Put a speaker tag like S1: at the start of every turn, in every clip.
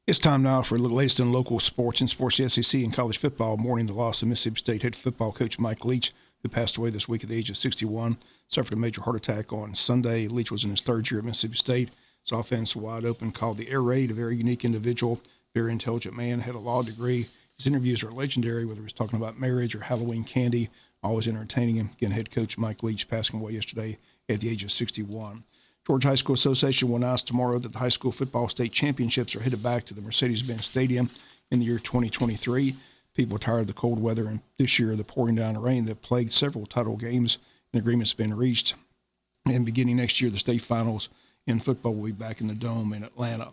S1: It's time now for the latest in local sports and sports, the SEC and college football. Mourning the loss of Mississippi State head football coach Mike Leach, who passed away this week at the age of 61. Suffered a major heart attack on Sunday. Leach was in his third year at Mississippi State. His offense wide open, called the air raid, a very unique individual, very intelligent man, had a law degree. His interviews are legendary, whether he's talking about marriage or Halloween candy, always entertaining him. Again, head coach Mike Leach passing away yesterday at the age of 61. Georgia High School Association will announce tomorrow that the high school football state championships are headed back to the Mercedes-Benz Stadium in the year 2023. People are tired of the cold weather and this year the pouring down rain that plagued several title games. An agreement's been reached. And beginning next year, the state finals in football will be back in the Dome in Atlanta.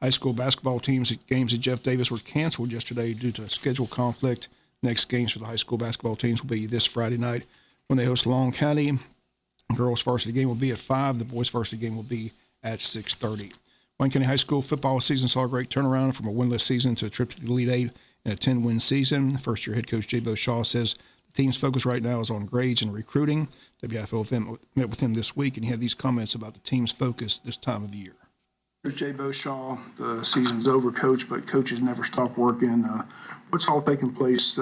S1: High school basketball games at Jeff Davis were canceled yesterday due to a schedule conflict. Next games for the high school basketball teams will be this Friday night when they host Long County. Girls' varsity game will be at 5. The boys' varsity game will be at 6:30. Wayne County High School football season saw a great turnaround from a winless season to a trip to the Elite Eight and a 10-win season. First-year head coach Jesup Shaw says the team's focus right now is on grades and recruiting. WFOFM met with him this week, and he had these comments about the team's focus this time of year.
S2: Coach Jesup Shaw, the season's over, Coach, but coaches never stop working. What's all taking place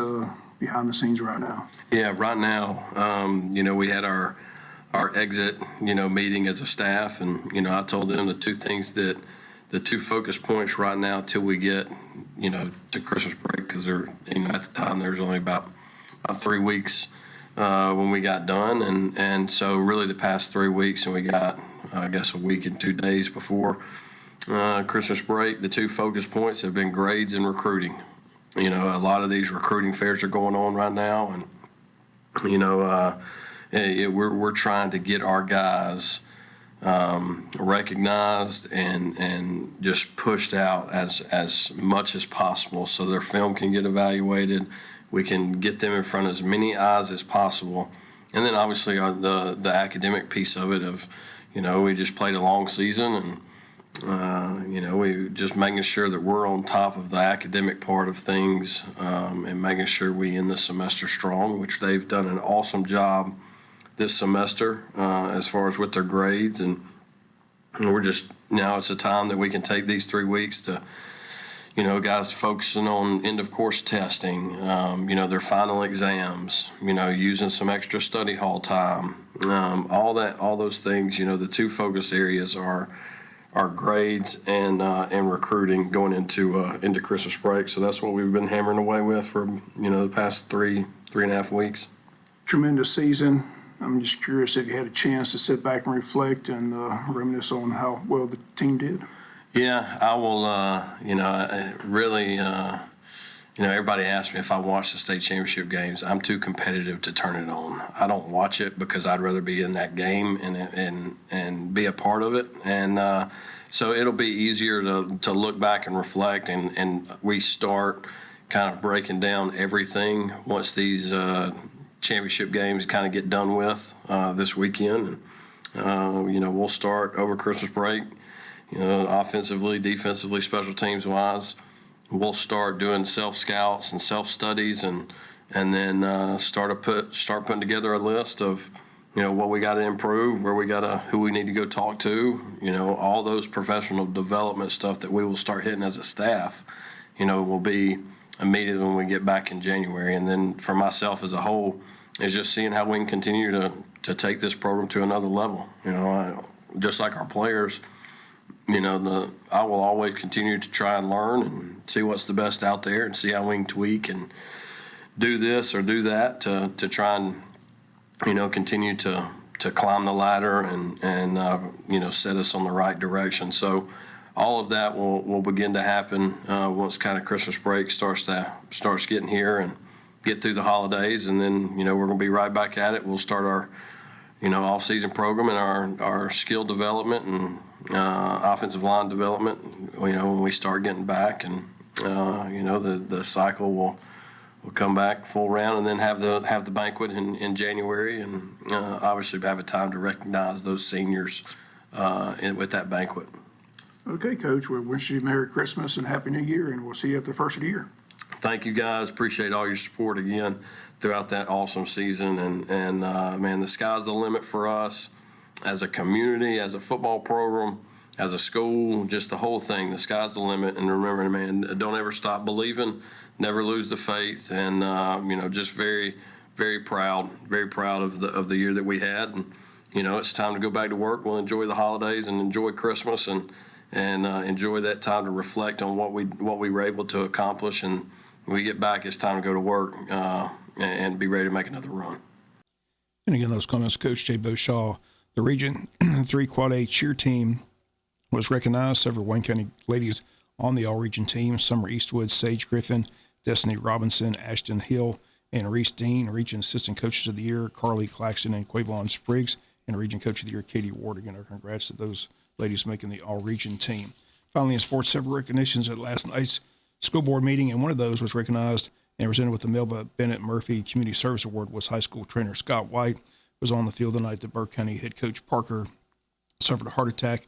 S2: behind the scenes right now?
S3: Yeah, right now, we had our exit, meeting as a staff. And, I told them the two focus points right now till we get, to Christmas break, because at the time there's only about 3 weeks when we got done. And so really the past 3 weeks, and we got, I guess, a week and 2 days before Christmas break, the two focus points have been grades and recruiting. A lot of these recruiting fairs are going on right now. And, we're trying to get our guys recognized and just pushed out as much as possible so their film can get evaluated. We can get them in front of as many eyes as possible. And then obviously the academic piece of it we just played a long season and, we just making sure that we're on top of the academic part of things and making sure we end the semester strong, which they've done an awesome job this semester as far as with their grades. And we're just, now it's a time that we can take these 3 weeks to, guys focusing on end of course testing, their final exams, using some extra study hall time, all those things. The two focus areas are grades and recruiting going into Christmas break. So that's what we've been hammering away with for, the past three and a half weeks.
S2: Tremendous season. I'm just curious if you had a chance to sit back and reflect and reminisce on how well the team did.
S3: Yeah, I will. Everybody asks me if I watch the state championship games. I'm too competitive to turn it on. I don't watch it because I'd rather be in that game and be a part of it. And so it'll be easier to look back and reflect, and we start kind of breaking down everything once these championship games kind of get done with this weekend. And, we'll start over Christmas break, offensively, defensively, special teams wise. We'll start doing self-scouts and self-studies and then start putting together a list of, what we got to improve, who we need to go talk to, all those professional development stuff that we will start hitting as a staff, will be immediately when we get back in January. And then for myself as a whole is just seeing how we can continue to take this program to another level. Just like our players, I will always continue to try and learn and see what's the best out there and see how we can tweak and do this or do that to try and, continue to climb the ladder and set us on the right direction. So all of that will begin to happen once kind of Christmas break starts getting here and get through the holidays. And then, we're going to be right back at it. We'll start our, off-season program and our skill development and offensive line development, when we start getting back. And, the cycle will come back full round and then have the banquet in January and obviously have a time to recognize those seniors with that banquet.
S2: Okay, Coach, we wish you Merry Christmas and Happy New Year, and we'll see you at the first of the year.
S3: Thank you, guys. Appreciate all your support again throughout that awesome season. And man, the sky's the limit for us as a community, as a football program. as a school, just the whole thing. The sky's the limit, and remember, man, don't ever stop believing, never lose the faith, and just very, very proud of the year that we had. And it's time to go back to work. We'll enjoy the holidays and enjoy Christmas and enjoy that time to reflect on what we were able to accomplish. And when we get back, it's time to go to work and be ready to make another run.
S1: And again, those comments, Coach Jay Beauchamp. The Region 3 Quad A cheer team was recognized. Several Wayne County ladies on the all-region team: Summer Eastwood, Sage Griffin, Destiny Robinson, Ashton Hill, and Reese Dean. Region Assistant Coaches of the Year, Carly Claxton and Quavon Spriggs. And Region Coach of the Year, Katie Ward. Again, our congrats to those ladies making the all-region team. Finally, in sports, several recognitions at last night's school board meeting, and one of those was recognized and presented with the Melba Bennett Murphy Community Service Award was high school trainer Scott White. Was on the field tonight. The Burke County head coach Parker suffered a heart attack.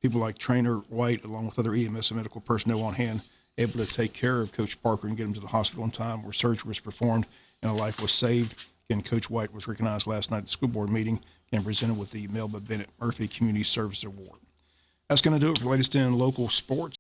S1: People like Trainer White, along with other EMS and medical personnel on hand, able to take care of Coach Parker and get him to the hospital in time, where surgery was performed and a life was saved. Again, Coach White was recognized last night at the school board meeting and presented with the Melba Bennett Murphy Community Service Award. That's going to do it for the latest in local sports.